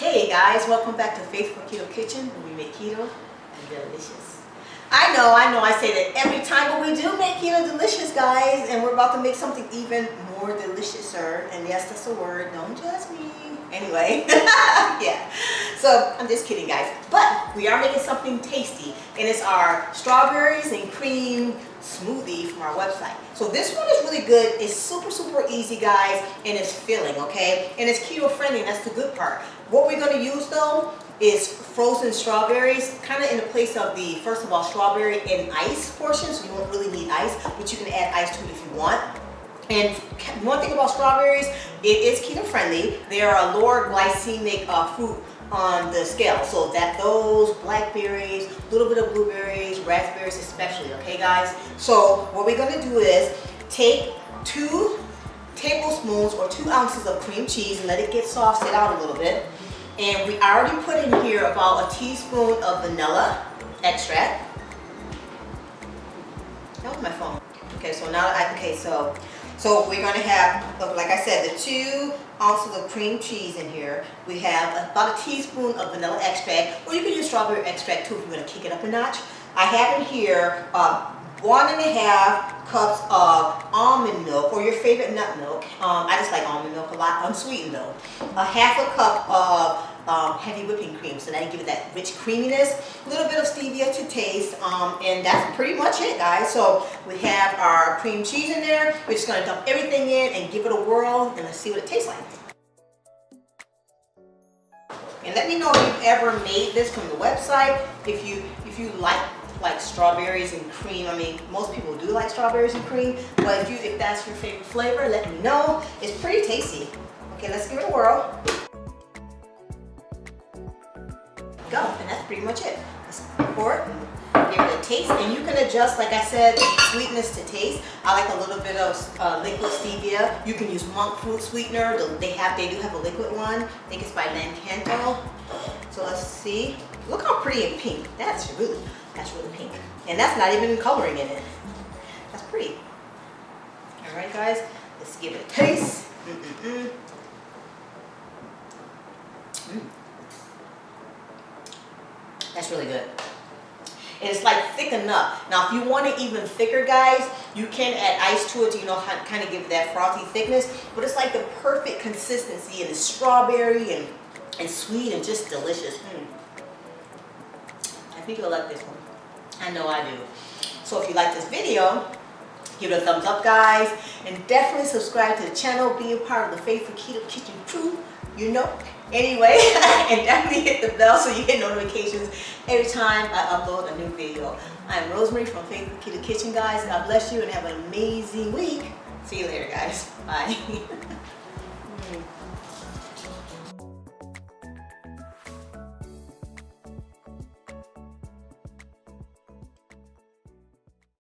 Hey guys, welcome back to Faithful Keto Kitchen, where we make keto and delicious. I know, I say that every time, but we do make keto delicious, guys, and we're about to make something even more deliciouser. And yes, that's a word, don't judge me. Anyway, yeah, so I'm just kidding, guys, but we are making something tasty, and it's our strawberries and cream smoothie from our website. So this one is really good. It's super easy, guys, and it's filling, okay, and it's keto friendly, and that's the good part. What we're going to use though is frozen strawberries, kind of in the place of the, first of all, strawberry and ice portion, so you won't really need ice, but you can add ice to it if you want. And one thing about strawberries, it is keto friendly. They are a lower glycemic fruit on the scale, so that those blackberries, a little bit of blueberries, raspberries especially, okay guys? So what we're gonna do is take 2 tablespoons or 2 ounces of cream cheese and let it get soft, sit out a little bit. And we already put in here about a teaspoon of vanilla extract. That was my phone. Okay, so now so we're going to have, like I said, the 2 ounces of cream cheese in here. We have about a teaspoon of vanilla extract, or you can use strawberry extract too if you're going to kick it up a notch. I have in here 1.5 cups of almond milk, or your favorite nut milk. I just like almond milk a lot, unsweetened though. A half a cup of heavy whipping cream, so that give it that rich creaminess. A little bit of stevia to taste, and that's pretty much it, guys. So we have our cream cheese in there. We're just gonna dump everything in and give it a whirl, and let's see what it tastes like. And let me know if you've ever made this from the website. If you like strawberries and cream. I mean, most people do like strawberries and cream, but if that's your favorite flavor, let me know. It's pretty tasty. Okay, let's give it a whirl. Go, and that's pretty much it. Let's pour it and give it a taste, and you can adjust, like I said, sweetness to taste. I like a little bit of liquid stevia. You can use monk fruit sweetener. They do have a liquid one. I think it's by Canto. So let's see. Look how pretty and pink. That's really pink, and that's not even coloring in it. That's pretty. All right, guys, let's give it a taste. That's really good. And it's like thick enough. Now, if you want it even thicker, guys, you can add ice to it to, you know, kind of give that frothy thickness. But it's like the perfect consistency, and it's strawberry and sweet and just delicious. I think you'll like this one. I know I do. So if you like this video, give it a thumbs up, guys, and definitely subscribe to the channel. Be a part of the Faithful Keto Kitchen crew, you know. Anyway, and definitely hit the bell so you get notifications every time I upload a new video. I'm Rosemary from Faithful Keto Kitchen, guys. God bless you and have an amazing week. See you later, guys. Bye.